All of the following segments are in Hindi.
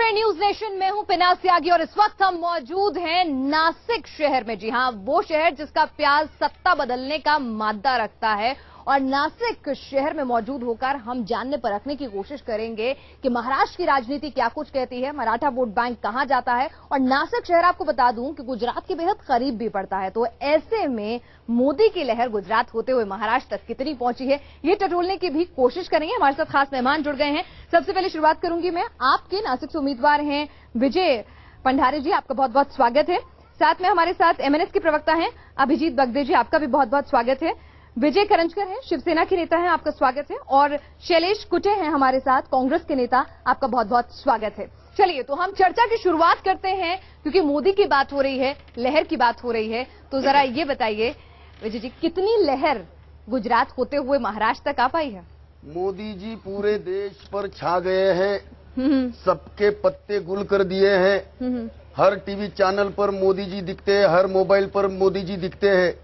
रहे न्यूज नेशन में हूं पिनाक त्यागी और इस वक्त हम मौजूद हैं नासिक शहर में। जी हां, वो शहर जिसका प्याज सत्ता बदलने का मादा रखता है। और नासिक शहर में मौजूद होकर हम जानने परखने की कोशिश करेंगे कि महाराष्ट्र की राजनीति क्या कुछ कहती है, मराठा वोट बैंक कहां जाता है। और नासिक शहर आपको बता दूं कि गुजरात के बेहद करीब भी पड़ता है, तो ऐसे में मोदी की लहर गुजरात होते हुए महाराष्ट्र तक कितनी पहुंची है, ये टटोलने की भी कोशिश करेंगे। हमारे साथ खास मेहमान जुड़ गए हैं। सबसे पहले शुरुआत करूंगी मैं, आपके नासिक से उम्मीदवार हैं विजय पंडारे जी, आपका बहुत बहुत स्वागत है। साथ में हमारे साथ एमएनएस के प्रवक्ता हैं अभिजीत बगदे जी, आपका भी बहुत बहुत स्वागत है। विजय करंजकर हैं, शिवसेना के नेता हैं, आपका स्वागत है। और शैलेश कुटे हैं हमारे साथ, कांग्रेस के नेता, आपका बहुत बहुत स्वागत है। चलिए तो हम चर्चा की शुरुआत करते हैं, क्योंकि मोदी की बात हो रही है, लहर की बात हो रही है। तो जरा ये बताइए विजय जी, कितनी लहर गुजरात होते हुए महाराष्ट्र तक आ पाई है? मोदी जी पूरे देश पर छा गए हैं, सबके पत्ते गुल कर दिए हैं। हर टीवी चैनल पर मोदी जी दिखते हैं, हर मोबाइल पर मोदी जी दिखते हैं।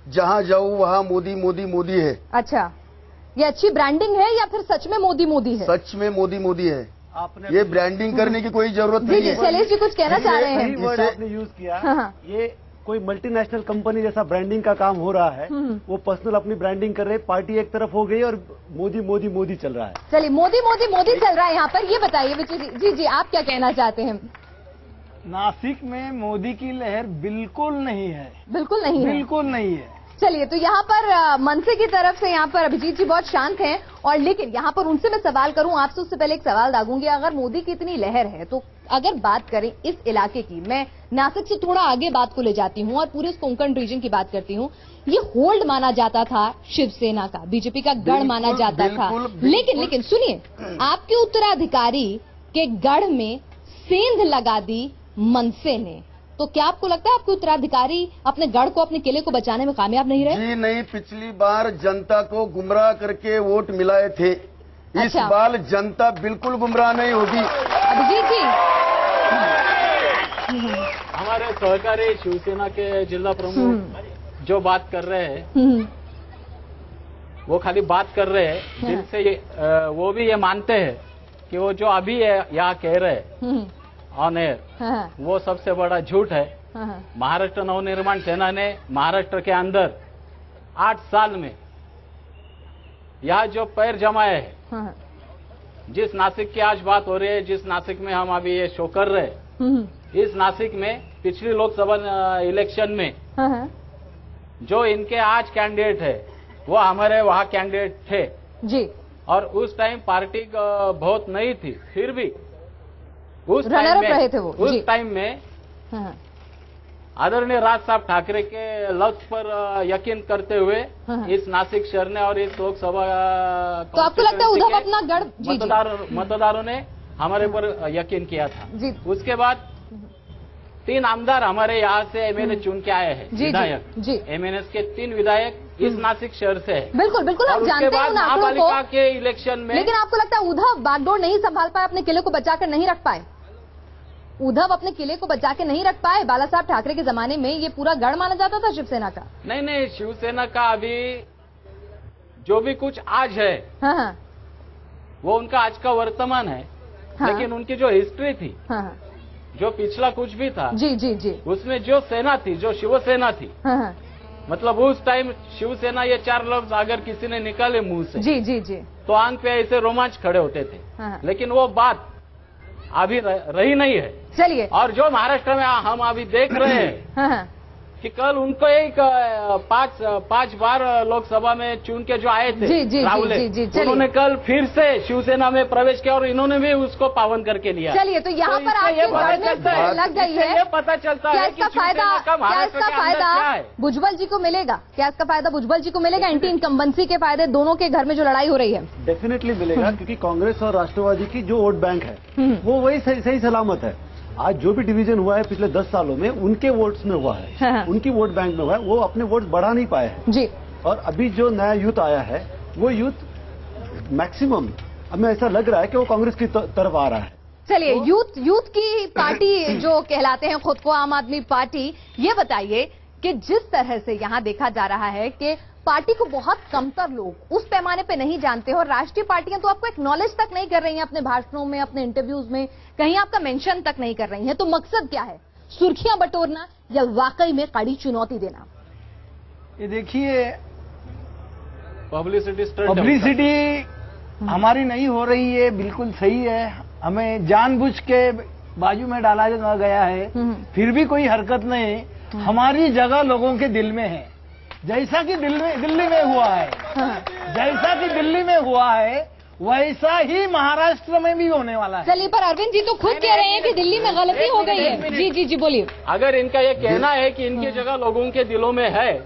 जहां जाऊं वहां मोदी मोदी मोदी है। अच्छा, ये अच्छी ब्रांडिंग है या फिर सच में मोदी मोदी है? सच में मोदी मोदी है। ये ब्रांडिंग करने की कोई जरूरत नहीं है। शैलेश जी कुछ कहना चाह रहे हैं? वर्ड आपने यूज किया, ये कोई मल्टीनेशनल कंपनी जैसा ब्रांडिंग का काम हो रहा है। वो पर्सनल अपनी ब्रांडिंग कर रहे हैं, पार्टी एक तरफ हो गई और मोदी मोदी मोदी चल रहा है। चलिए, मोदी मोदी मोदी चल रहा है यहाँ पर। ये बताइए विजय जी, जी आप क्या कहना चाहते हैं? नासिक में मोदी की लहर बिल्कुल नहीं है। बिल्कुल नहीं है? बिल्कुल नहीं है। चलिए, तो यहाँ पर मनसे की तरफ से यहाँ पर अभिजीत जी बहुत शांत हैं। और लेकिन यहाँ पर उनसे मैं सवाल करूं आपसे, उससे पहले एक सवाल दागूंगी। अगर मोदी की इतनी लहर है, तो अगर बात करें इस इलाके की, मैं नासिक से थोड़ा आगे बात को ले जाती हूँ और पूरे कोंकण रीजन की बात करती हूँ। ये होल्ड माना जाता था शिवसेना का, बीजेपी का गढ़ माना जाता था। लेकिन सुनिए, आपके उत्तराधिकारी के गढ़ में सेंध लगा दी मनसे ने। तो क्या आपको लगता है आपके उत्तराधिकारी अपने गढ़ को, अपने किले को बचाने में कामयाब नहीं रहे? जी नहीं, पिछली बार जनता को गुमराह करके वोट मिलाए थे। इस बार जनता बिल्कुल गुमराह नहीं होगी। अभिजीत जी, हमारे सहकारी शिवसेना के जिला प्रमुख जो बात कर रहे हैं, वो खाली बात कर रहे हैं, दिल से वो भी ये मानते हैं कि वो जो अभी यहाँ कह रहे हैं ऑन एयर, वो सबसे बड़ा झूठ है। महाराष्ट्र नवनिर्माण सेना ने महाराष्ट्र के अंदर 8 साल में यहाँ जो पैर जमाए हैं, जिस नासिक की आज बात हो रही है, जिस नासिक में हम अभी ये शो कर रहे हैं, इस नासिक में पिछली लोकसभा इलेक्शन में जो इनके आज कैंडिडेट है, वो हमारे वहाँ कैंडिडेट थे जी। और उस टाइम पार्टी बहुत नहीं थी, फिर भी उस टाइम में आदरणीय राज साहब ठाकरे के लक्ष्य पर यकीन करते हुए इस नासिक शहर ने और इस लोकसभा, तो आपको लगता है उद्धव अपना गढ़, मतदारों ने हमारे पर यकीन किया था। उसके बाद 3 आमदार हमारे यहाँ से एमएलए चुन के आए हैं, विधायक। एमएनएस के 3 विधायक इस नासिक शहर से है। बिल्कुल बिल्कुल, आप जानते हैं महापालिका के इलेक्शन में। लेकिन आपको लगता है उद्धव बागडोर नहीं संभाल पाए, अपने किले को बचाकर नहीं रख पाए? उद्धव अपने किले को बचा के नहीं रख पाए? बाला साहब ठाकरे के जमाने में ये पूरा गढ़ माना जाता था शिवसेना का। नहीं, शिवसेना का अभी जो भी कुछ आज है, वो उनका आज का वर्तमान है। लेकिन उनकी जो हिस्ट्री थी, जो पिछला कुछ भी था, जी, उसमें जो सेना थी, जो शिवसेना थी, मतलब उस टाइम शिवसेना, ये 4 लफ्ज अगर किसी ने निकाले मुंह से, जी, तो आंख पे ऐसे रोमांच खड़े होते थे। लेकिन वो बात अभी रही नहीं है। चलिए, और जो महाराष्ट्र में हम अभी देख रहे हैं कि कल उनको एक 5 बार लोकसभा में चुन के जो आए थे राहुल, उन्होंने कल फिर से शिवसेना में प्रवेश किया और इन्होंने भी उसको पावन करके लिया। चलिए, तो यहाँ पर आपके लग गई है, ये पता चलता है कि शिवसेना का महाराष्ट्र के अंदर क्या है। भुजबल जी को मिलेगा क्या? इसका फायदा भुजबल जी को मिलेगा? एंटी इनकम्बेंसी के फायदे दोनों के घर में जो लड़ाई हो रही है, डेफिनेटली मिलेगा, क्योंकि कांग्रेस और राष्ट्रवादी की जो वोट बैंक है वो वही सही सलामत है। आज जो भी डिवीजन हुआ है पिछले 10 सालों में, उनके वोट्स में हुआ है, उनकी वोट बैंक में हुआ है। वो अपने वोट बढ़ा नहीं पाए हैं जी। और अभी जो नया यूथ आया है, वो यूथ मैक्सिमम हमें ऐसा लग रहा है कि वो कांग्रेस की तरफ आ रहा है। चलिए, यूथ की पार्टी जो कहलाते हैं खुद को आम आदमी पार्टी, ये बताइए कि जिस तरह से यहाँ देखा जा रहा है कि पार्टी को बहुत कमतर लोग उस पैमाने पे नहीं जानते और राष्ट्रीय पार्टियां तो आपको एक्नॉलेज तक नहीं कर रही हैं अपने भाषणों में, अपने इंटरव्यूज में, कहीं आपका मेंशन तक नहीं कर रही हैं। तो मकसद क्या है, सुर्खियां बटोरना या वाकई में कड़ी चुनौती देना? ये देखिए, पब्लिसिटी हमारी नहीं हो रही है, बिल्कुल सही है। हमें जानबूझ के बाजू में डाला गया है, फिर भी कोई हरकत नहीं। हमारी जगह लोगों के दिल में है, जैसा कि दिल्ली में हुआ है, जैसा कि दिल्ली में हुआ है वैसा ही महाराष्ट्र में भी होने वाला है। चलिए, पर अरविंद जी तो खुद कह रहे हैं कि दिल्ली में गलती हो गई है। जी जी जी बोलिए। अगर इनका ये कहना है कि इनकी जगह लोगों के दिलों में है,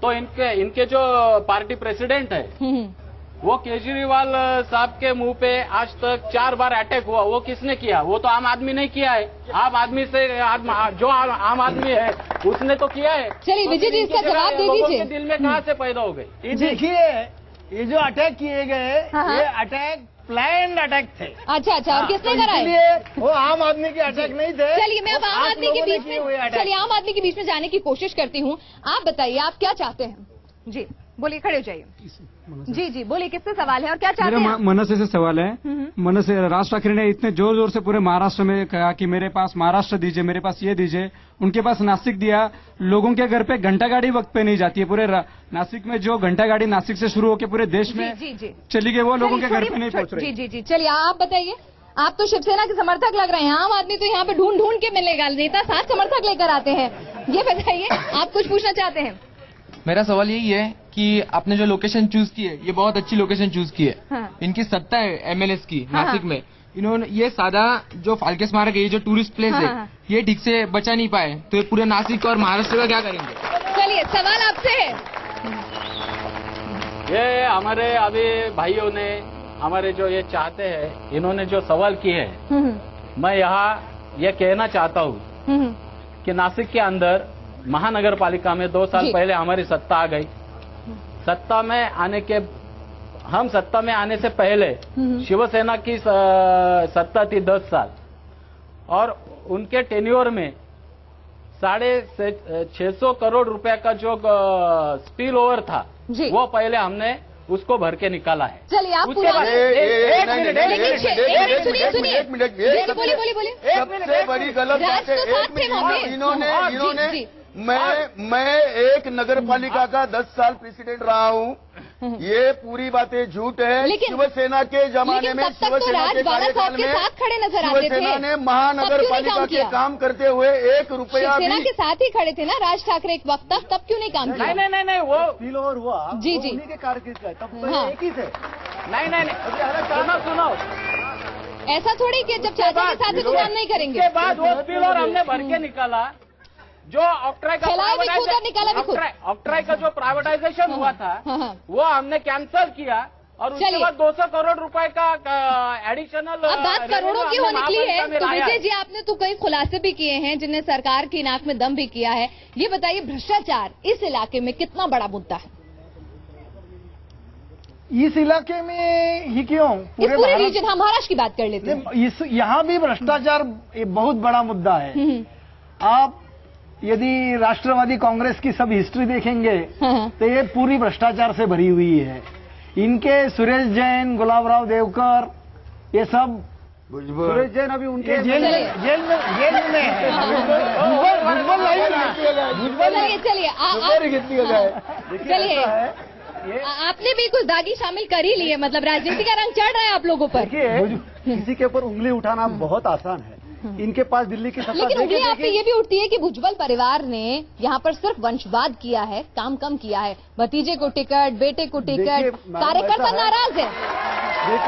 तो इनके जो पार्टी प्रेसिडेंट है वो केजरीवाल साहब के मुंह पे आज तक 4 बार अटैक हुआ, वो किसने किया? वो तो आम आदमी ने किया है। आम आदमी से जो आम आदमी है उसने तो किया है। चलिए विजय जी, इसका जवाब दे दीजिए। दिल में कहाँ से पैदा हो गई? देखिए, ये जो अटैक किए गए, ये अटैक प्लान्ड अटैक थे। अच्छा, और किसने कराए? वो आम आदमी के अटैक नहीं थे। चलिए, मैं अब आम आदमी के बीच में जाने की कोशिश करती हूँ। आप बताइए, आप क्या चाहते हैं? जी बोलिए, खड़े हो जाइए। जी जी बोलिए, किससे सवाल है और क्या चाहते हैं? मनसे से सवाल है। मनसे राज ठाकरे ने इतने जोर जोर से पूरे महाराष्ट्र में कहा कि मेरे पास महाराष्ट्र दीजिए, मेरे पास ये दीजिए। उनके पास नासिक दिया। लोगों के घर पे घंटा गाड़ी वक्त पे नहीं जाती है। पूरे नासिक में जो घंटा गाड़ी नासिक से शुरू होकर पूरे देश में चली गई, वो लोगों के घर पे नहीं पहुंच रही। जी जी चलिए, आप बताइए। आप तो शिवसेना के समर्थक लग रहे हैं। आम आदमी तो यहाँ पे ढूंढ ढूंढ के मिलेगा, नेता 7 समर्थक लेकर आते हैं। ये बताइए, आप कुछ पूछना चाहते हैं? मेरा सवाल यही है कि आपने जो लोकेशन चूज की है, ये बहुत अच्छी लोकेशन चूज की है। हाँ। इनकी सत्ता है एमएलएस की। हाँ। नासिक में इन्होंने ये सादा जो फाल्के स्मारक है, ये जो टूरिस्ट प्लेस है, ये ठीक से बचा नहीं पाए, तो ये पूरे नासिक और महाराष्ट्र का क्या करेंगे? चलिए, सवाल आपसे है। ये हमारे अभी भाइयों ने, हमारे जो ये चाहते हैं, इन्होंने जो सवाल किए हैं, मैं यहाँ ये कहना चाहता हूँ कि नासिक के अंदर महानगर पालिका में 2 साल पहले हमारी सत्ता आ गई। सत्ता में आने से पहले शिवसेना की सत्ता थी 10 साल, और उनके टेन्योर में 650 करोड़ रुपए का जो स्पिल ओवर था, वो पहले हमने उसको भर के निकाला है। चलिए, आप बोलिए। सबसे बड़ी गलत बात है, इन्होंने मैं एक नगर पालिका का 10 साल प्रेसिडेंट रहा हूँ। ये पूरी बातें झूठ है। शिवसेना के जमाने में, शिवसेना के कार्यकाल में शिवसेना ने महानगर पालिका के काम करते हुए 1 रुपया शिवसेना के साथ ही खड़े थे ना राज ठाकरे एक वक्त तक, तब क्यों नहीं काम किया? नहीं, वो स्पिल ओवर हुआ। जी जी, उन्हीं के कार्यकाल का, तब तो एक ही थे। नहीं, सुनो, ऐसा थोड़ी कि जब चाचा के साथ ही तो काम नहीं करेंगे। उसके बाद वो स्पिल ओवर हमने भर के निकाला। जो ऑक्ट्राई का जो प्राइवेटाइजेशन हुआ था, वो हमने कैंसिल किया, और उसके बाद 200 करोड़ रुपए का एडिशनल। अब बात करोड़ों की हो निकली है, तो विजय जी आपने तो कई खुलासे भी किए हैं जिन्हें सरकार की नाक में दम भी किया है। ये बताइए, भ्रष्टाचार इस इलाके में कितना बड़ा मुद्दा है? इस इलाके में ही क्यों, पूरे रीजन, हम महाराष्ट्र की बात कर लेते हैं। यहाँ भी भ्रष्टाचार बहुत बड़ा मुद्दा है। आप यदि राष्ट्रवादी कांग्रेस की सब हिस्ट्री देखेंगे तो ये पूरी भ्रष्टाचार से भरी हुई है। इनके सुरेश जैन, गुलाबराव देवकर, ये सब, सुरेश जैन अभी उनके जेल में चलिए, आपने भी कुछ दागी शामिल कर ही लिए, मतलब राजनीति का रंग चढ़ रहा है आप लोगों पर। किसी के ऊपर उंगली उठाना बहुत आसान है। इनके पास दिल्ली की सत्ता, लेकिन उंगली आप पे ये भी उठती है कि भुजबल परिवार ने यहाँ पर सिर्फ वंशवाद किया है, काम कम किया है। भतीजे को टिकट, बेटे को टिकट, कार्यकर्ता नाराज है।